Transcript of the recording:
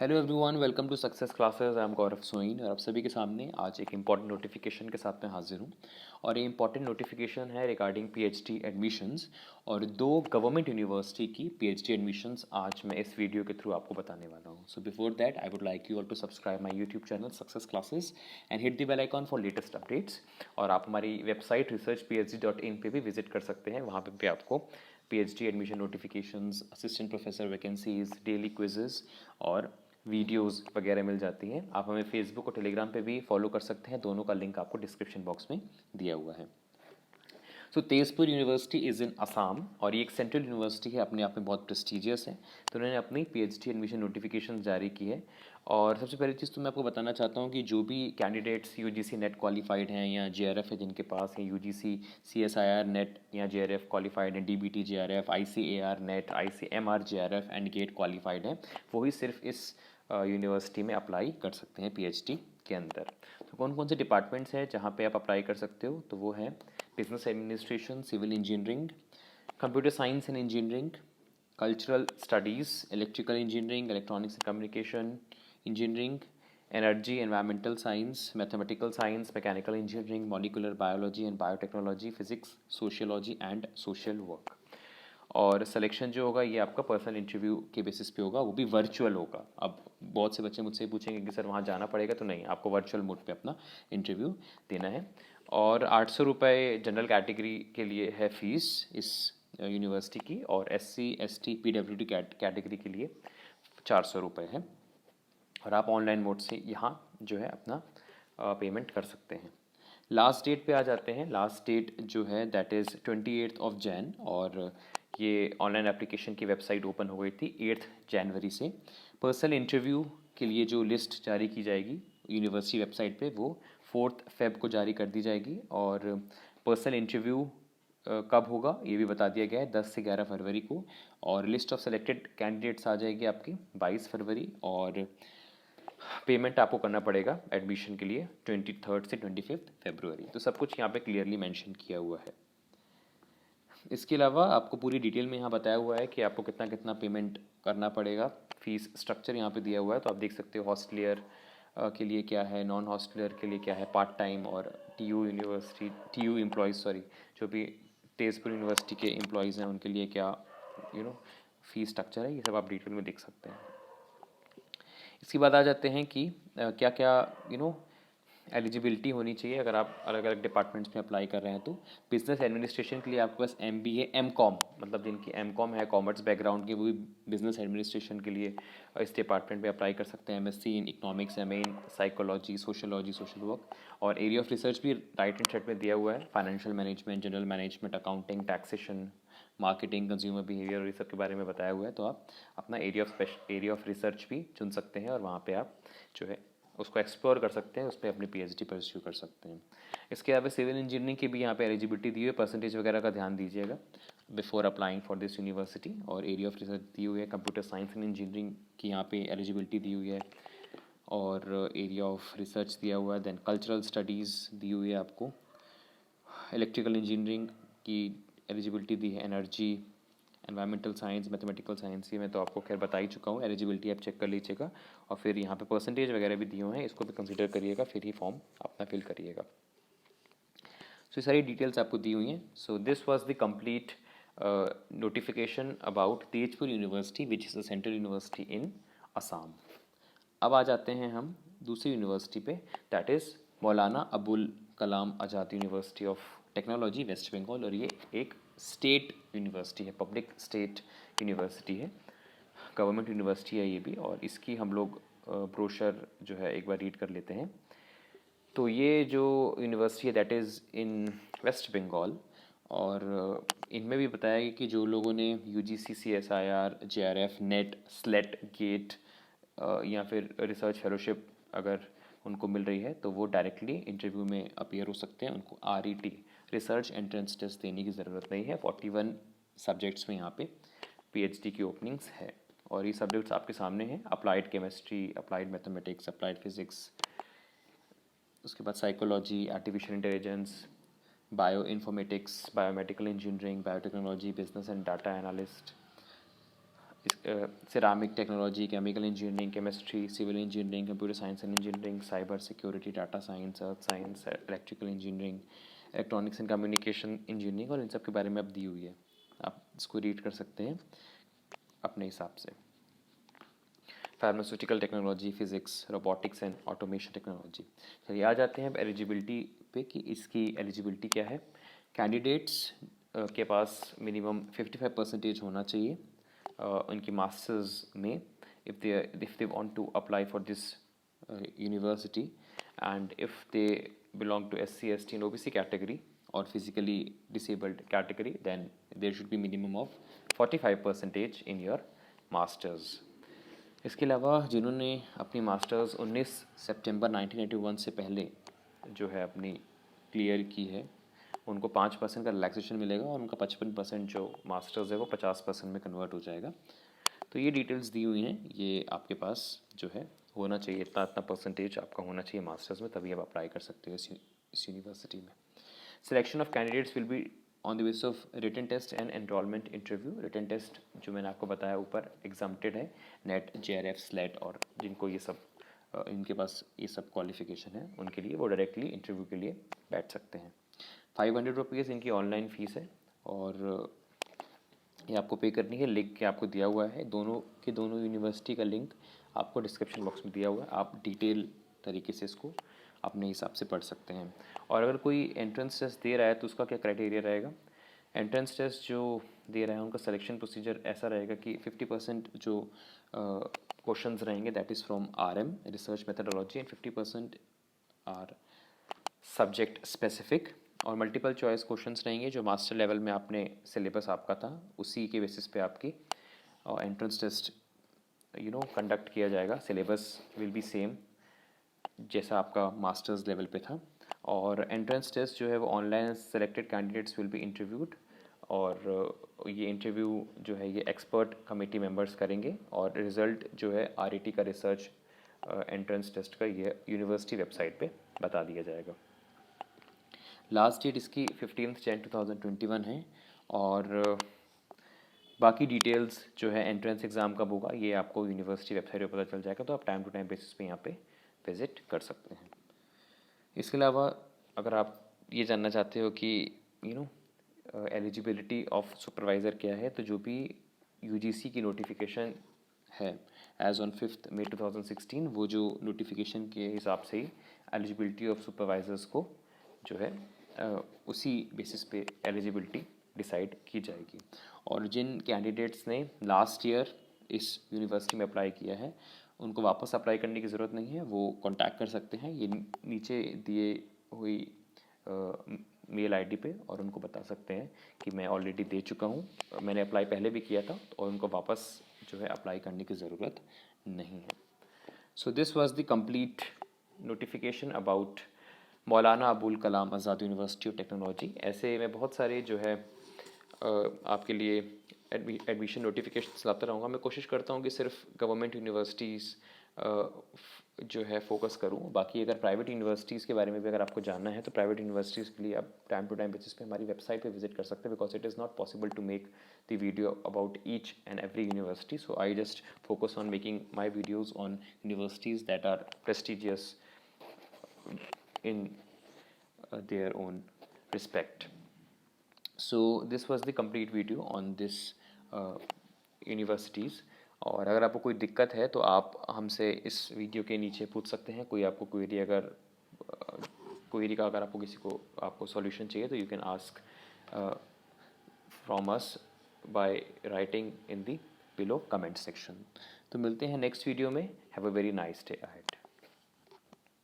Hello everyone, welcome to success classes. I am Gaurav Soin और आप सभी के सामने आज एक इम्पॉर्टेंट नोटिफिकेशन के साथ में हाजिर हूँ। और ये इम्पॉर्टेंट नोटिफिकेशन है रिगार्डिंग पीएचडी एडमिशन्स और दो गवर्नमेंट यूनिवर्सिटी की पीएचडी एडमिशन्स आज मैं इस वीडियो के थ्रू आपको बताने वाला हूँ। So before that I would like you all to subscribe my YouTube channel Success Classes and hit the bell icon for latest updates. और आप हमारी वेबसाइट researchphd.in पे भी विजिट कर सकते हैं। वहाँ पे भी आपको PhD admission notifications, assistant professor vacancies, daily quizzes और वीडियोस वगैरह मिल जाती हैं। आप हमें फेसबुक और टेलीग्राम पे भी फॉलो कर सकते हैं, दोनों का लिंक आपको डिस्क्रिप्शन बॉक्स में दिया हुआ है। So Tezpur university is in Assam और ये एक सेंट्रल यूनिवर्सिटी है, अपने आप में बहुत प्रेस्टिजियस है। तो उन्होंने अपनी पीएचडी एडमिशन नोटिफिकेशन जारी की है। और सबसे पहली चीज़ तो मैं आपको बताना चाहता हूँ कि जो भी कैंडिडेट्स यूजीसी नेट क्वालिफाइड हैं या जेआरएफ है जिनके पास, या यूजीसी सीएसआईआर नेट या जेआरएफ क्वालिफाइड है, DBT JRF, ICAR NET, ICMR JRF and GATE qualified है, वो ही सिर्फ इस यूनिवर्सिटी में अप्लाई कर सकते हैं पीएचडी के अंदर। तो कौन कौन से डिपार्टमेंट्स हैं जहाँ पे आप अप्लाई कर सकते हो? तो वो है business administration, civil engineering, computer science and engineering, cultural studies, electrical engineering, electronics and communication engineering, energy environmental science, mathematical science, mechanical engineering, molecular biology and biotechnology, physics, sociology and social work. और selection जो होगा ये आपका personal interview के basis पे होगा, वो भी वर्चुअल होगा। अब बहुत से बच्चे मुझसे पूछेंगे कि सर वहाँ जाना पड़ेगा, तो नहीं, आपको वर्चुअल मोड पे अपना इंटरव्यू देना है। और 800 रुपये जनरल कैटेगरी के लिए है फ़ीस इस यूनिवर्सिटी की, और SC ST PWD कैटेगरी के लिए 400 रुपये है। और आप ऑनलाइन मोड से यहाँ जो है अपना पेमेंट कर सकते हैं। लास्ट डेट पे आ जाते हैं। लास्ट डेट जो है दैट इज़ 28 जैन, और ये ऑनलाइन एप्लीकेशन की वेबसाइट ओपन हो गई थी 8 जनवरी से। पर्सनल इंटरव्यू के लिए जो लिस्ट जारी की जाएगी यूनिवर्सिटी वेबसाइट पे, वो 4 फेब को जारी कर दी जाएगी। और पर्सनल इंटरव्यू कब होगा ये भी बता दिया गया है, 10 से 11 फरवरी को। और लिस्ट ऑफ सेलेक्टेड कैंडिडेट्स आ जाएगी आपकी 22 फरवरी। और पेमेंट आपको करना पड़ेगा एडमिशन के लिए 23 से 25 फरवरी। तो सब कुछ यहाँ पे क्लियरली मेंशन किया हुआ है। इसके अलावा आपको पूरी डिटेल में यहाँ बताया हुआ है कि आपको कितना कितना पेमेंट करना पड़ेगा। फीस स्ट्रक्चर यहाँ पे दिया हुआ है, तो आप देख सकते हो हॉस्टलियर के लिए क्या है, नॉन हॉस्टलियर के लिए क्या है, पार्ट टाइम और टीयू एम्प्लॉयज़, सॉरी, जो भी तेजपुर यूनिवर्सिटी के एम्प्लॉयज़ हैं उनके लिए क्या फीस स्ट्रक्चर है, ये सब आप डिटेल में देख सकते हैं। इसके बाद आ जाते हैं कि क्या क्या एलिजिबिलिटी होनी चाहिए अगर आप अलग अलग डिपार्टमेंट्स में अप्लाई कर रहे हैं। तो बिजनेस एडमिनिस्ट्रेशन के लिए आपके पास MBA MCOM, मतलब जिनकी MCOM है, कॉमर्स बैकग्राउंड की, वो भी बिजनेस एडमिनिस्ट्रेशन के लिए इस डिपार्टमेंट में अप्लाई कर सकते हैं। MSc in economics, MA in psychology, sociology, social work. और एरिया ऑफ रिसर्च भी राइट हैंड साइड में दिया हुआ है, financial management, general management, accounting, taxation, marketing, consumer behaviour और ये सब के बारे में बताया हुआ है। तो आप अपना एरिया ऑफ रिसर्च भी चुन सकते हैं और वहाँ पे आप जो है उसको एक्सप्लोर कर सकते हैं, उस पर अपनी PhD परस्यू कर सकते हैं। इसके अलावा सिविल इंजीनियरिंग की भी यहाँ पे एलिजिबिलिटी दी हुई है, परसेंटेज वगैरह का ध्यान दीजिएगा before applying for this university. और एरिया ऑफ रिसर्च दी हुई है, कंप्यूटर साइंस एंड इंजीनियरिंग की यहाँ पे एलिजिबिलिटी दी हुई है और एरिया ऑफ रिसर्च दिया हुआ है। देन कल्चरल स्टडीज़ दी हुई है आपको, इलेक्ट्रिकल इंजीनियरिंग की एलिजिबिलिटी दी है, energy, environmental science, mathematical science, ये मैं तो आपको खैर बता ही चुका हूँ। एलिजिबिलिटी आप चेक कर लीजिएगा और फिर यहाँ पे परसेंटेज वगैरह भी दिए हुए हैं, इसको भी कंसीडर करिएगा, फिर ही फॉर्म अपना फिल करिएगा। सो ये सारी डिटेल्स आपको दी हुई हैं। So this was the complete notification about Tezpur university which is a central university in Assam. अब आ जाते हैं हम दूसरी यूनिवर्सिटी पे, that is Maulana Abul Kalam Azad university of technology, West Bengal. और ये एक स्टेट यूनिवर्सिटी है, पब्लिक स्टेट यूनिवर्सिटी है, गवर्नमेंट यूनिवर्सिटी है ये भी। और इसकी हम लोग ब्रोशर जो है एक बार रीड कर लेते हैं। तो ये जो यूनिवर्सिटी है that is in West Bengal. और इनमें भी बताया गया कि जो लोगों ने UGC CSIR JRF NET SLET GATE या फिर रिसर्च फेलोशिप अगर उनको मिल रही है तो वो डायरेक्टली इंटरव्यू में अपीयर हो सकते हैं। उनको RET रिसर्च एंट्रेंस टेस्ट देने की ज़रूरत नहीं है। 41 सब्जेक्ट्स में यहाँ पे PhD की ओपनिंग्स है। और ये सब्जेक्ट्स आपके सामने हैं, applied chemistry, applied mathematics, applied physics, उसके बाद psychology, artificial intelligence, bio informatics, biomedical engineering, biotechnology, business and data analyst, ceramic technology, chemical engineering, chemistry, civil engineering, computer science and engineering, cyber security, data science, earth science, electrical engineering, electronics and communication engineering, और इन सब के बारे में अब दी हुई है। आप इसको रीड कर सकते हैं अपने हिसाब से। Pharmaceutical technology, physics, robotics and automation technology. चलिए आ जाते हैं अब एलिजिबिलिटी पे कि इसकी एलिजिबिलिटी क्या है। कैंडिडेट्स के पास मिनिमम 55% होना चाहिए उनकी मास्टर्स में, if they want to apply for this university, and if they belong to SC, ST and OBC category or physically disabled category, then there should be minimum of 45% in your masters. इसके अलावा जिन्होंने अपनी masters 19 सितंबर 1981 से पहले जो है अपनी clear की है, उनको 5% का रिलैक्सेशन मिलेगा और उनका 55% जो मास्टर्स है वो 50% में कन्वर्ट हो जाएगा। तो ये डिटेल्स दी हुई हैं, ये आपके पास जो है होना चाहिए, इतना इतना परसेंटेज आपका होना चाहिए मास्टर्स में, तभी आप अप्लाई कर सकते हो इस यूनिवर्सिटी में। Selection of candidates will be on the basis of written test and enrolment interview. Written test जो मैंने आपको बताया ऊपर एग्जाम्प्टेड है, नेट, JRF, स्लेट, और जिनको ये सब इनके पास ये सब क्वालिफिकेशन है उनके लिए वो डायरेक्टली इंटरव्यू के लिए बैठ सकते हैं। 500 रुपीज़ इनकी ऑनलाइन फ़ीस है और ये आपको पे करनी है। लिंक के आपको दिया हुआ है, दोनों यूनिवर्सिटी का लिंक आपको डिस्क्रिप्शन बॉक्स में दिया हुआ है। आप डिटेल तरीके से इसको अपने हिसाब से पढ़ सकते हैं। और अगर कोई एंट्रेंस टेस्ट दे रहा है तो उसका क्या क्राइटेरिया रहेगा। एंट्रेंस टेस्ट जो दे रहा है उनका सिलेक्शन प्रोसीजर ऐसा रहेगा कि 50% जो क्वेश्चंस रहेंगे that is from RM, research methodology, and 50% are subject specific, और मल्टीपल चॉइस क्वेश्चंस रहेंगे जो मास्टर लेवल में आपने सिलेबस आपका था उसी के बेसिस पे आपकी एंट्रेंस टेस्ट कंडक्ट किया जाएगा। सिलेबस विल बी सेम जैसा आपका मास्टर्स लेवल पे था। और एंट्रेंस टेस्ट जो है वो online selected candidates will B interviewed, और ये इंटरव्यू जो है ये एक्सपर्ट कमेटी मेंबर्स करेंगे, और रिज़ल्ट जो है RET का रिसर्च एंट्रेंस टेस्ट का ये यूनिवर्सिटी वेबसाइट पे बता दिया जाएगा। लास्ट डेट इसकी 15 जनवरी 2021 है, और बाकी डिटेल्स जो है एंट्रेंस एग्ज़ाम कब होगा ये आपको यूनिवर्सिटी वेबसाइट पर पता चल जाएगा, तो आप टाइम टू टाइम बेसिस पे यहाँ पे विज़िट कर सकते हैं। इसके अलावा अगर आप ये जानना चाहते हो कि एलिजिबिलिटी ऑफ सुपरवाइज़र क्या है, तो जो भी UGC की नोटिफिकेशन है एज़ ऑन 5 मई 2016, वो जो नोटिफिकेशन के हिसाब से ही एलिजिबिलिटी ऑफ सुपरवाइज़र्स को जो है उसी बेसिस पे एलिजिबिलिटी डिसाइड की जाएगी। और जिन कैंडिडेट्स ने लास्ट ईयर इस यूनिवर्सिटी में अप्लाई किया है उनको वापस अप्लाई करने की ज़रूरत नहीं है, वो कांटेक्ट कर सकते हैं ये नीचे दिए हुई मेल ID पे, और उनको बता सकते हैं कि मैं ऑलरेडी दे चुका हूँ, मैंने अप्लाई पहले भी किया था, और उनको वापस जो है अप्लाई करने की ज़रूरत नहीं है। सो this was the complete notification about Maulana Abul Kalam Azad university of technology. ऐसे मैं बहुत सारे जो है आपके लिए एडमिशन नोटिफिकेशन लाता रहूँगा। मैं कोशिश करता हूँ कि सिर्फ गवर्नमेंट यूनिवर्सिटीज़ जो है फोकस करूँ। बाकी अगर प्राइवेट यूनिवर्सिटीज़ के बारे में भी अगर आपको जानना है तो प्राइवेट यूनिवर्सिटीज़ के लिए आप टाइम टू टाइम बेसिस पे हमारी वेबसाइट पे विजिट कर सकते हैं, because it is not possible to make the video about each and every university. So I just focus on making my videos on universities that are prestigious in their own respect. So this was the complete video on this universities. और अगर आपको कोई दिक्कत है तो आप हमसे इस वीडियो के नीचे पूछ सकते हैं। कोई आपको क्वेरी का अगर आपको किसी को आपको सॉल्यूशन चाहिए तो you can ask from us by writing in the below comment section. तो मिलते हैं नेक्स्ट वीडियो में। Have a very nice day ahead.